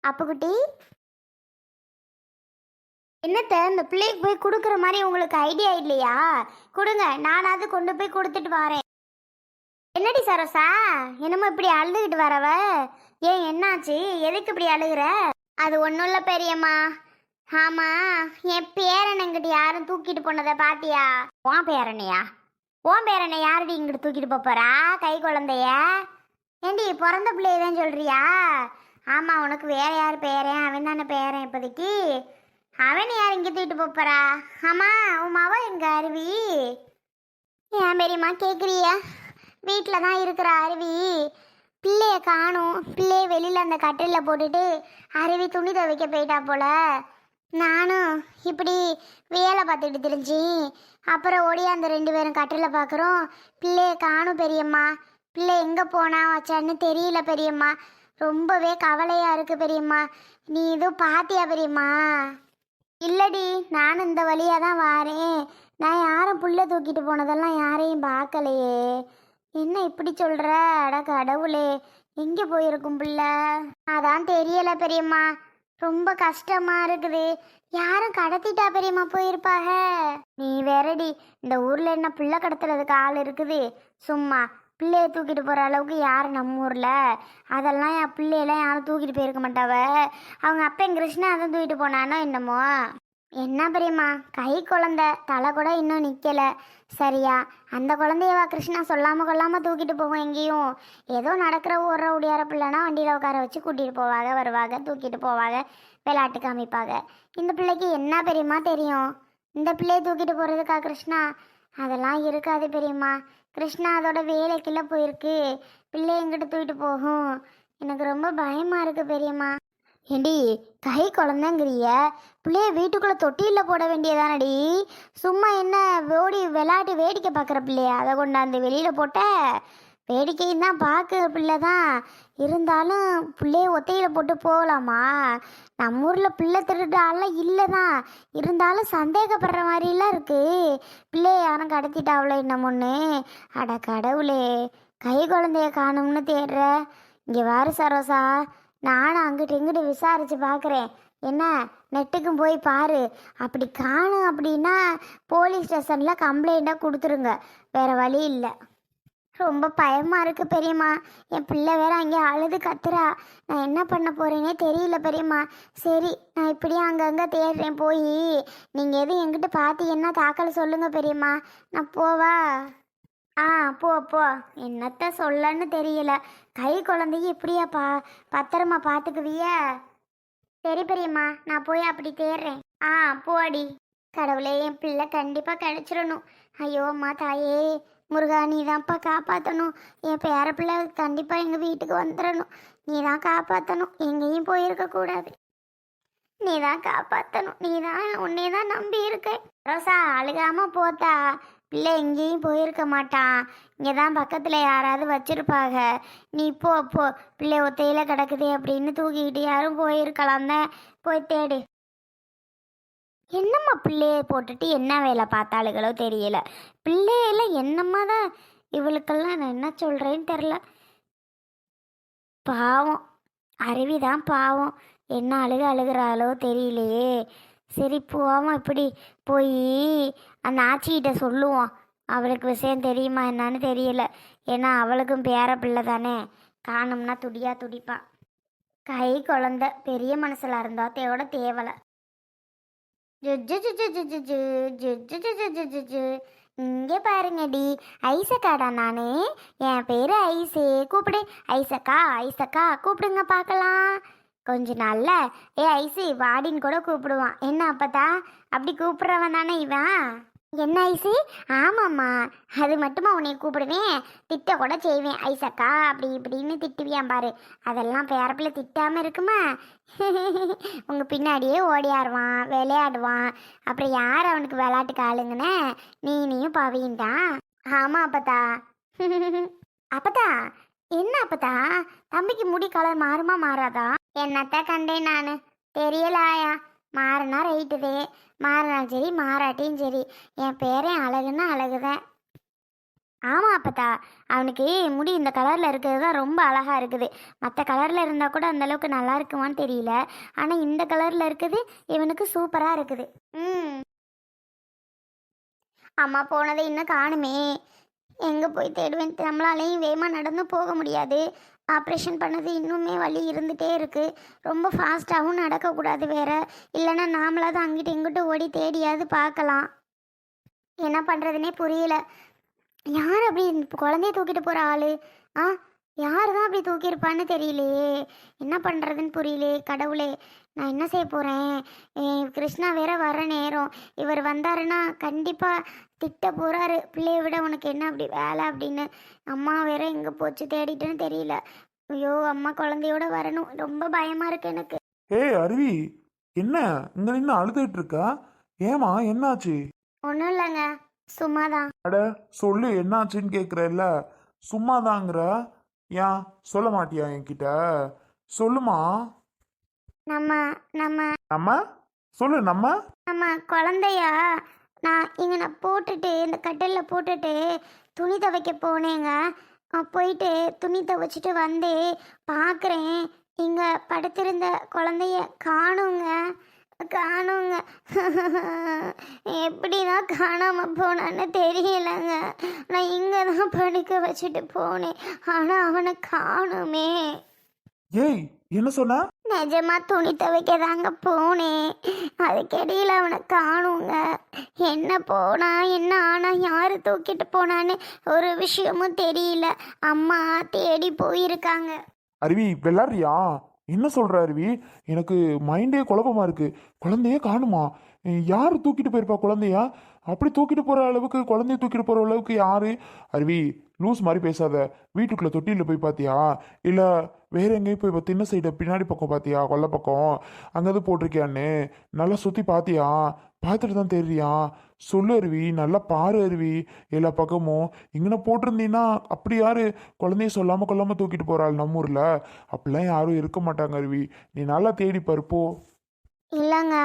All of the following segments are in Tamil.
அப்புக்குட்டி, என்னத்த இந்த பிள்ளைக்கு போய் கொடுக்குற மாதிரி உங்களுக்கு ஐடியா இல்லையா? கொடுங்க, நானாவது கொண்டு போய் கொடுத்துட்டு வரேன். என்னடி சரோசா, என்னமோ இப்படி அழுதுகிட்டு வரவ? ஏன் என்னாச்சு? எதுக்கு இப்படி அழுகுற? அது ஒன்றும் இல்லை பெரியம்மா. ஆமா, என் பேரனுங்கிட்ட யாரும் தூக்கிட்டு போனதை பாத்தியா? உன் பேரனையா? உன் பேரனை யாரடி இங்கிட்டு தூக்கிட்டு போறா? கை குழந்தைய? ஏண்டி பிறந்த பிள்ளையதான் சொல்றியா? ஆமா, உனக்கு வேற யார் பேரன்? அவன் தானே பேரன் இப்போதைக்கு. அவன் யார் இங்கே தூக்கிட்டு போறா? ஆமா, உன் மாவா எங்க அருவி? ஏன் பெரியம்மா கேட்குறியா? வீட்டில் தான் இருக்கிற அருவி பிள்ளைய காணும். பிள்ளைய வெளியில் அந்த கட்டிலில் போட்டுட்டு அருவி துணி துவைக்க போயிட்டா போல. நானும் இப்படி வேலை பார்த்துட்டு தெரிஞ்சு அப்புறம் ஓடியா அந்த 2 பேரும் கட்டிலில் பார்க்குறோம். பிள்ளைய காணும் பெரியம்மா. பிள்ளை எங்கே போனா வச்சான்னு தெரியல பெரியம்மா. ரொம்பவே கவலையாக இருக்குது பெரியம்மா. நீ இதுவும் பாத்தியா பெரியம்மா? இல்லடி, நான் இந்த வழியாக தான் வாரேன். நான் யாரும் புள்ள தூக்கிட்டு போனதெல்லாம் யாரையும் பார்க்கலையே. என்ன இப்படி சொல்கிற? அட கடவுளே, எங்கே போயிருக்கும் புள்ள? அதான் தெரியலை பெரியம்மா. ரொம்ப கஷ்டமாக இருக்குது. யாரும் கடத்திட்டா பெரியம்மா போயிருப்பாக. நீ வேறடி, இந்த ஊரில் என்ன புள்ள கடத்துறதுக்கு ஆள் இருக்குது? சும்மா பிள்ளைய தூக்கிட்டு போகிற அளவுக்கு யார் நம்ம ஊரில்? அதெல்லாம் என் பிள்ளையெல்லாம் யாரும் தூக்கிட்டு போயிருக்க மாட்டாவ. அவங்க அப்பன் கிருஷ்ணா அதை தூக்கிட்டு போனானோ என்னமோ. என்ன பெரியம்மா, கை குழந்தை, தலை கூட இன்னும் நிற்கலை சரியா? அந்த குழந்தையவா கிருஷ்ணா சொல்லாமல் கொள்ளாமல் தூக்கிட்டு போவோம் எங்கேயும்? ஏதோ நடக்கிற ஊற உடியார பிள்ளைனா வண்டியில் உட்கார வச்சு கூட்டிகிட்டு போவாங்க, வருவாங்க, தூக்கிட்டு போவாங்க, விளையாட்டு காமிப்பாங்க. இந்த பிள்ளைக்கு என்ன பெரியம்மா தெரியும்? இந்த பிள்ளையை தூக்கிட்டு போகிறதுக்கா கிருஷ்ணா? அதெல்லாம் இருக்காது பெரியம்மா. கிருஷ்ணா அதோட வேலைக்குள்ள போயிருக்கு. பிள்ளை எங்கிட்ட தூக்கிட்டு போகும். எனக்கு ரொம்ப பயமாக இருக்குது பெரியம்மா. ஏண்டி, கை குழந்தைங்கிறிய பிள்ளைய வீட்டுக்குள்ளே தொட்டியில் போட வேண்டியதானடி? சும்மா என்ன ஓடி விளையாட்டு வேடிக்கை பார்க்குற பிள்ளையா? அதை கொண்டாந்து வெளியில் போட்ட? வேடிக்கையும் தான் பார்க்குற பிள்ளை தான். இருந்தாலும் பிள்ளைய ஒத்தையில் போட்டு போகலாமா? நம்ம ஊரில் பிள்ளை திருடாலாம் இல்லை தான். இருந்தாலும் சந்தேகப்படுற மாதிரிலாம் இருக்குது. பிள்ளைய யாரும் கடத்திட்டாவளோ என்னமொன்று. அட கடவுளே, கை குழந்தைய காணும்னு தேடுற. இங்கே வாரு சரோசா, நானும் அங்கிட்டு இங்கிட்டு விசாரித்து பார்க்குறேன். என்ன, நெட்டுக்கும் போய் பாரு. அப்படி காணும் அப்படின்னா போலீஸ் ஸ்டேஷனில் கம்ப்ளைண்ட்டாக கொடுத்துருங்க. வேறு வழி இல்லை. ரொம்ப பயமாக இருக்குது பெரியம்மா. என் பிள்ளை வேற அங்கே அழுது கத்துறா. நான் என்ன பண்ண போகிறேனே தெரியல பெரியம்மா. சரி, நான் இப்படியே அங்கங்கே தேடுறேன். போய் நீங்கள் எதுவும் என்கிட்ட பார்த்தீங்கன்னா தாக்கல் சொல்லுங்கள் பெரியம்மா. நான் போவா? போ போ. என்னத்த சொல்லன்னு தெரியல. கை குழந்தைக்கு இப்படியா பத்திரமா பார்த்துக்குவிய? சரி பெரியம்மா, நான் போய் அப்படி தேடுறேன். போடி. கடவுளே, என் பிள்ளை கண்டிப்பாக கிடைச்சிடணும். ஐயோ அம்மா தாயே, முருகா, நீ தான்ப்பா காப்பாற்றணும். என் பேர பிள்ளை கண்டிப்பாக எங்கள் வீட்டுக்கு வந்துடணும். நீ தான் காப்பாற்றணும். எங்கேயும் போயிருக்கக்கூடாது. நீ தான் காப்பாற்றணும். நீ தான், உன்னே தான் நம்பி இருக்கேன். ரோசா, அழுகாமல் போத்தா. பிள்ளை எங்கேயும் போயிருக்க மாட்டான். இங்கே தான் பக்கத்தில் யாராவது வச்சுருப்பாங்க. நீ போ போ. பிள்ளை ஒத்தையில் கிடக்குது அப்படின்னு தூக்கிக்கிட்டு யாரும் போயிருக்கலாம் தான். போய் தேடு. என்னம்மா பிள்ளைய போட்டுட்டு என்ன வேலை பார்த்தாளுகளோ தெரியல. பிள்ளையில என்னம்மா தான் இவளுக்கெல்லாம் நான் என்ன சொல்கிறேன்னு தெரில. பாவம், அருவிதான் பாவம். என்ன அழுகிறாளோ தெரியலையே. சரி போவோம். இப்படி போய் அந்த ஆச்சிக்கிட்ட சொல்லுவோம். அவளுக்கு விஷயம் தெரியுமா என்னன்னு தெரியல. ஏன்னா அவளுக்கும் பேர பிள்ளை தானே. காணும்னா துடியா துடிப்பான். கை குழந்தை பெரிய மனசில் இருந்தா தேவோட தேவலை. இங்கே பாருங்கடி, ஐசக்காடா நானு. என் பேரு ஐசே. கூப்பிடு. ஐசக்கா, ஐசக்கா கூப்பிடுங்க பார்க்கலாம். கொஞ்ச நாள்ல ஐசி வாடின்னு கூட கூப்பிடுவான். என்ன அப்பதா அப்படி கூப்பிட்றவன் தானே இவன்? என்ன ஐசி? ஆமாம்மா, அது மட்டுமா உன்னை கூப்பிடுவேன்? திட்ட கூட செய்வேன். ஐசக்கா அப்படி இப்படின்னு திட்டுவியான் பாரு. அதெல்லாம் பேரப்பில் திட்டாமல் இருக்குமா? உங்கள் பின்னாடியே ஓடியாடுவான், விளையாடுவான். அப்புறம் யார் அவனுக்கு விளையாட்டுக்கு ஆளுங்கன்னு? நீயும் பவியும் தான். ஆமாம் அப்பதா. அப்பதா, என்ன அப்பதா, தம்பிக்கு முடி கலர் மாறுமா மாறாதா? என்னத்த கண்டேன் நான், தெரியலாயா. மாறினா ரைட்டுதே, மாறினா சரி, மாறாட்டியும் சரி. என் பேரன் அழகுன்னா அழகுதான். ஆமாம் அப்பத்தா, அவனுக்கு முடி இந்த கலரில் இருக்கிறது தான் ரொம்ப அழகாக இருக்குது. மற்ற கலரில் இருந்தால் கூட அந்தளவுக்கு நல்லா இருக்குமான்னு தெரியல. ஆனால் இந்த கலரில் இருக்குது இவனுக்கு சூப்பராக இருக்குது. ம். அம்மா போனதை இன்னும் காணுமே. எங்கே போய் தேடுவேன்? நம்மளாலையும் வேகமாக நடந்து போக முடியாது. ஆப்ரேஷன் பண்ணது இன்னுமே வலி இருந்துகிட்டே இருக்குது. ரொம்ப ஃபாஸ்ட்டாகவும் நடக்கக்கூடாது வேற. இல்லைன்னா நாமளாவது அங்கிட்டு இங்கிட்டு ஓடி தேடியாவது பார்க்கலாம். என்ன பண்ணுறதுனே புரியல. யார் அப்படி குழந்தைய தூக்கிட்டு போகிற ஆள்? ஆ, யார் தான் அப்படி தூக்கியிருப்பான்னு தெரியலையே. என்ன பண்ணுறதுன்னு புரியலையே. கடவுளே, நான் என்ன செய்ய போகிறேன்? கிருஷ்ணா வேற வர நேரம். இவர் வந்தாருன்னா கண்டிப்பாக திட்ட போகிறாரு. பிள்ளைய விட உனக்கு என்ன அப்படி வேலை அப்படின்னு. அம்மா வேற எங்கே போச்சு தேடிட்டுன்னு தெரியல. ஐயோ, அம்மா குழந்தையோட வரணும். ரொம்ப பயமாக இருக்கு எனக்கு. ஏய் அருவி, என்ன இங்க நின்று அழுதுகிட்டு இருக்கா? ஏமா என்னாச்சு? ஒன்றும் இல்லைங்க, சும்மாதான். அட சொல்லு, என்னாச்சுன்னு கேக்குறல்ல. சும்மாதாங்கிற. ஏன் சொல்ல மாட்டியா என்கிட்ட? சொல்லுமா. நம்ம நம்ம நம்ம சொல்லு. நம்ம நம்ம குழந்தையா நான் போட்டுட்டு இந்த கட்டிலில் போட்டுட்டு துணி துவைக்க போனேங்க. போயிட்டு துணி துவைச்சிட்டு வந்து பார்க்குறேன், இங்கே படுத்திருந்த குழந்தைய காணுங்க. காணுங்க. எப்படி தான் காணாமல் போனான்னு தெரியலங்க. நான் இங்கே தான் படுக்க வச்சுட்டு போனேன், ஆனால் அவனை காணுமே. ஏய், என்ன சொன்ன? நிஜமா துணி துவைக்க தாங்க போனேன். அதுக்கிடையில் அவனை காணுங்க. என்ன போனா என்ன ஆனா யார் தூக்கிட்டு போனான்னு ஒரு விஷயமும் தெரியல. அம்மா தேடி போயிருக்காங்க. அருவி விளாடுறியா? என்ன சொல்ற அருவி? எனக்கு மைண்டே குழப்பமா இருக்கு. குழந்தைய காணுமா? யாரு தூக்கிட்டு போயிருப்பா குழந்தையா? அப்படி தூக்கிட்டு போற அளவுக்கு, குழந்தைய தூக்கிட்டு போற அளவுக்கு யாரு? அருவி, லூஸ் மாதிரி பேசாத. வீட்டுக்குள்ள தொட்டில போய் பாத்தியா? இல்ல வேற எங்கேயும் போய் தின்ன சைடு பின்னாடி பக்கம் பாத்தியா? கொல்லை பக்கம் அங்கது போட்டிருக்கியான்னு நல்லா சுத்தி பாத்தியா? பார்த்துட்டு தான் தெரியா? சொல்லு அருவி, நல்லா பாரு அருவி. எல்லா பக்கமும் இங்கன போட்டிருந்தீங்கன்னா அப்படி யாரு குழந்தைய சொல்லாம கொள்ளாம தூக்கிட்டு போறாள் நம்ம ஊர்ல? அப்படிலாம் யாரும் இருக்க மாட்டாங்க அருவி. நீ நல்லா தேடி பருப்போ. இல்லைங்க,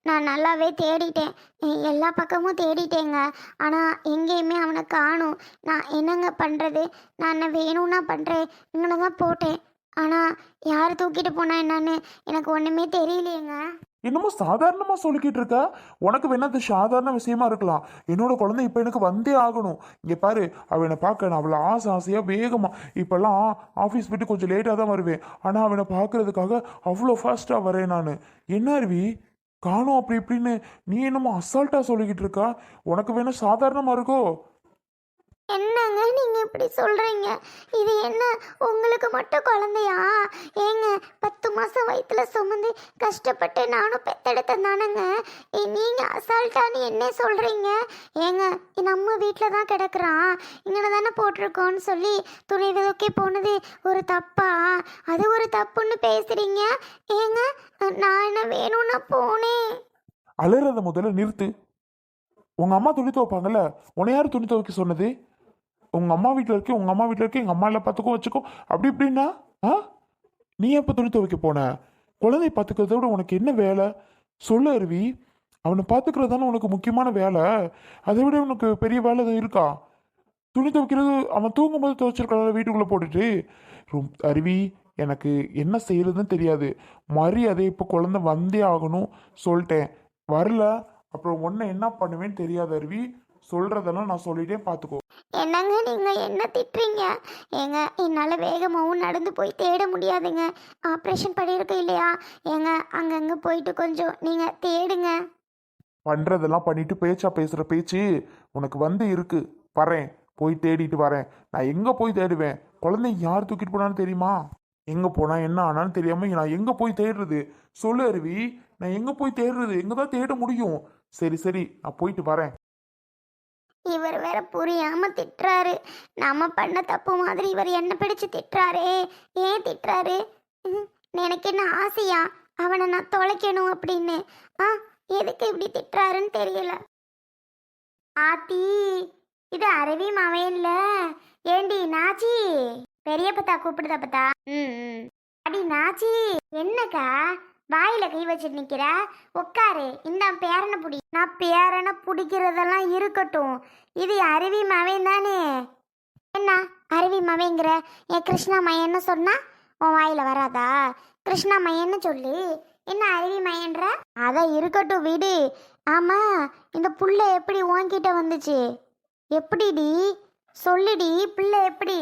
நான் நல்லாவே தேடிட்டேன். எல்லா பக்கமும் தேடிட்டேங்க. ஆனால் எங்கேயுமே அவனை காணும். நான் என்னங்க பண்ணுறது? நான் என்ன வேணும்னா பண்ணுறேன். இங்கே தான் போட்டேன். ஆனால் யார் தூக்கிட்டு போனா என்னன்னு எனக்கு ஒன்றுமே தெரியலையேங்க. என்னமோ சாதாரணமா சொல்லிக்கிட்டு இருக்க. உனக்கு வேணா அது சாதாரண விஷயமா இருக்கலாம். என்னோட குழந்தை இப்ப எனக்கு வந்தே ஆகணும். இங்க பாரு, அவனை பார்க்க நான் அவ்வளோ ஆசையா வேகமா இப்பெல்லாம் ஆஃபீஸ் விட்டு கொஞ்சம் லேட்டாக தான் வருவேன். ஆனா அவனை பார்க்கறதுக்காக அவ்வளோ ஃபாஸ்டா வரேன் நான். என்ன அருவி, காணும் அப்படி இப்படின்னு நீ என்னமோ அசால்ட்டா சொல்லிக்கிட்டு இருக்கா? உனக்கு வேணா சாதாரணமா இருக்கோ? என்னங்க நீங்க இப்படி சொல்றீங்க? இது என்ன உங்களுக்கு மட்டும் குழந்தையா? ஏங்க 10 மாசம் வயிற்றுல சுமந்து கஷ்டப்பட்டு நானும் பெத்தெடுத்தேன் தானேங்க. நீங்க அசால்ட்டான்னு என்ன சொல்றீங்க? ஏங்க நம்ம வீட்டில் தான் கிடக்குறான், இங்கே தானே போட்டிருக்கோன்னு சொல்லி துணி துவைக்க போனது ஒரு தப்பா? அது ஒரு தப்புன்னு பேசுறீங்க. ஏங்க நான் என்ன வேணும்னா போனேன். அலறத முதல்ல நிறுத்து. உங்க அம்மா துணி துவைப்பாங்கல்ல, உன்னை யார் துணி துவைக்க சொன்னது? உங்க அம்மா வீட்டில் இருக்கேன், உங்க அம்மா வீட்டில் இருக்கேன், எங்க அம்மா எல்லாம் பார்த்துக்கோ வச்சுக்கோ அப்படி இப்படின்னா நீ எப்போ துணி துவைக்க போன? குழந்தைய பார்த்துக்கிறத விட உனக்கு என்ன வேலை? சொல்லு அருவி. அவனை பார்த்துக்கிறது தானே உனக்கு முக்கியமான வேலை. அதை விட உனக்கு பெரிய வேலை எதுவும் இருக்கா? துணி துவைக்கிறது அவன் தூங்கும்போது துவைச்சிருக்கல வீட்டுக்குள்ளே போட்டுட்டு. அருவி, எனக்கு என்ன செய்யறதுன்னு தெரியாது. மரியாதை இப்போ குழந்தை வந்தே ஆகணும் சொல்லிட்டேன். வரல அப்புறம் ஒன்றை என்ன பண்ணுவேன்னு தெரியாது அருவி. சொல்றதெல்லாம் நான் சொல்லிட்டேன், பார்த்துக்கோ. என்னங்க நீங்க என்ன திட்டுறீங்க? ஏங்க என்னால் வேகமாகவும் நடந்து போய் தேட முடியாதுங்க. ஆப்ரேஷன் பண்ணியிருக்க இல்லையா? ஏங்க அங்கங்கே போயிட்டு கொஞ்சம் நீங்கள் தேடுங்க. பண்றதெல்லாம் பண்ணிட்டு பேச்சா பேசுற பேச்சு உனக்கு வந்து இருக்கு. வரேன், போய் தேடிட்டு வரேன். நான் எங்க போய் தேடுவேன்? குழந்தை யார் தூக்கிட்டு போனான்னு தெரியுமா? எங்க போனா என்ன ஆனான்னு தெரியாம நான் எங்க போய் தேடுறது? சொல்லு அருவி, நான் எங்க போய் தேடுறது? எங்க தான் தேட முடியும்? சரி சரி, நான் போயிட்டு வரேன். இவர் வேற புரியாம திட்டுறாரு. நம்ம பண்ண தப்பு மாதிரி இவர் என்ன பிடிச்சு திட்டுறாரே. ஏன் திட்டுறாரு? எனக்கு என்ன ஆசையா அவனை நான் தொலைக்கணும் அப்படின்னு? எதுக்கு இப்படி திட்டுறாருன்னு தெரியல. ஆத்தி, இது அருவி மவையன்ல. ஏண்டி நாச்சி? பெரிய பத்தா கூப்பிடுதா பத்தா? அடி நாச்சி, என்னக்கா வாயில கை வச்சுட்டு நிக்கிற? உட்காரு, இந்த பேரனை புடி. நான் பேரனை பிடிக்கிறதெல்லாம் இருக்கட்டும், இது அருவி மவன் தானே, என்ன அருவி மவைங்கிற என் கிருஷ்ணா மையன்னு சொன்னா உன் வாயில வராதா? கிருஷ்ணா மையன்னு சொல்லு. என்ன அருவி மையன்ற? அதான் இருக்கட்டும் விடு. ஆமா, இந்த புள்ள எப்படி உன்கிட்ட வந்துச்சு? எப்படிடி சொல்லுடி. புள்ள எப்படி?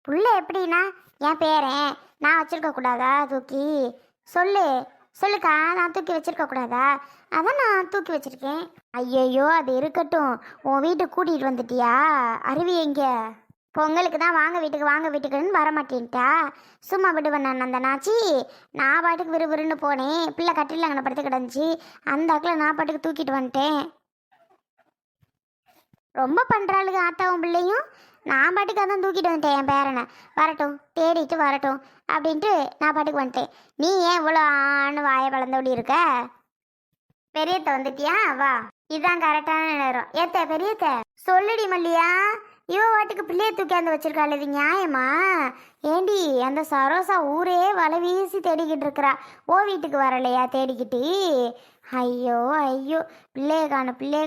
புள்ள எப்படின்னா என் பேரன் நான் வச்சிருக்க கூடாதா தூக்கி? சொல்லு சொல்லுக்கா, நான் தூக்கி வச்சிருக்க கூடாதா? அதான் நான் தூக்கி வச்சிருக்கேன். ஐயையோ அது இருக்கட்டும். உன் வீட்டுக்கு கூட்டிகிட்டு வந்துட்டியா? அருவி எங்க? பொங்கலுக்கு தான் வாங்க வீட்டுக்குன்னு வர மாட்டேன்ட்டா. சும்மா விடுவேன் நான் அந்த நாச்சி? நான் பாட்டுக்கு விறுவிறுன்னு போனேன். பிள்ளை கட்டில் அங்கே படுத்து கிடந்துச்சு. அந்த அக்கில் நான் பாட்டுக்கு தூக்கிட்டு வந்துட்டேன். ரொம்ப பண்ணுறாளுங்க ஆத்தாவும் பிள்ளையும். நான் பாட்டுக்கு அதான் தூக்கிட்டு வந்துட்டேன் என் பேரனை. வரட்டும் தேடிட்டு வரட்டும் அப்படின்ட்டு நான் பாட்டுக்கு வந்துட்டேன். நீ ஏன் இவ்வளோ ஆணு வாயை வளர்ந்தபடி இருக்க? பெரியத்த வந்துட்டியா? வா, இதுதான் கரெக்டான நேரம். ஏத்த பெரியத்த சொல்லுடி மல்லியா. இவ வாட்டுக்கு பிள்ளைய தூக்கியாந்து வச்சிருக்காள், இது நியாயமா? ஏண்டி அந்த சரோசா ஊரே வலை வீசி தேடிக்கிட்டு இருக்கிறா, ஓ வீட்டுக்கு வரலையா தேடிக்கிட்டு? ஐயோ ஐயோ, பிள்ளைய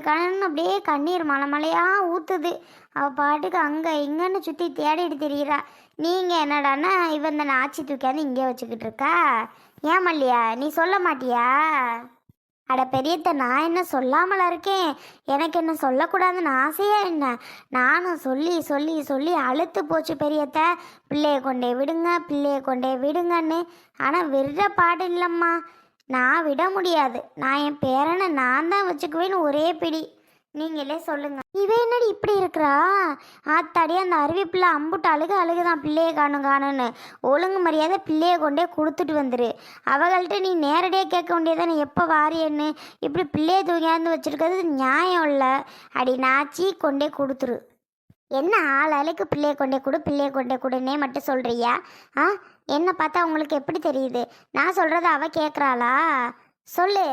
காணுன்னு அப்படியே கண்ணீர் மலை மலையா ஊத்துது. அவள் பாட்டுக்கு அங்கே இங்கன்னு சுற்றி தேடிட்டு தெரியுறா. நீங்கள் என்னடான்னா இவன் இந்த நாச்சி தூக்கியாந்து இங்கே வச்சுக்கிட்டு இருக்கா. ஏன் மல்லியா நீ சொல்ல மாட்டியா? அட பெரியத்த, நான் என்ன சொல்லாமலா இருக்கேன்? எனக்கு என்ன சொல்லக்கூடாதுன்னு ஆசையா என்ன? நானும் சொல்லி சொல்லி சொல்லி அழுத்து போச்சு பெரியத்த. பிள்ளைய கொண்டே விடுங்கன்னு. ஆனால் விடுற பாடு இல்லைம்மா. நான் விட முடியாது. நான் என் பேரனை நான் தான் வச்சுக்குவேன்னு ஒரே பிடி. நீங்களே சொல்லுங்க. இவ என்னடி இப்படி இருக்கிறா? ஆத்தாடி அந்த அருவி பிள்ளை அம்புட்டு அழுகுதான் பிள்ளைய காணுன்னு. ஒழுங்கு மரியாதை பிள்ளைய கொண்டே கொடுத்துட்டு வந்துரு. அவங்கள்ட்ட நீ நேரடியாக கேட்க வேண்டியதானே எப்போ வாரியன்னு. இப்படி பிள்ளைய தூங்கியாந்து வச்சிருக்கிறது நியாயம் இல்லை. அடி நாச்சி கொண்டே கொடுத்துரு. என்ன ஆளுக்கு பிள்ளைய கொண்டே கொடுன்னே மட்டும் சொல்கிறியா? என்ன பார்த்தா உங்களுக்கு எப்படி தெரியுது? நான் சொல்கிறத அவள் கேட்குறாளா? சொல்லு.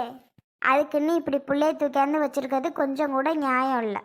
அதுக்குன்னு இப்படி பிள்ளைய தூக்கியாந்து வச்சிருக்கிறது கொஞ்சம் கூட நியாயம் இல்லை.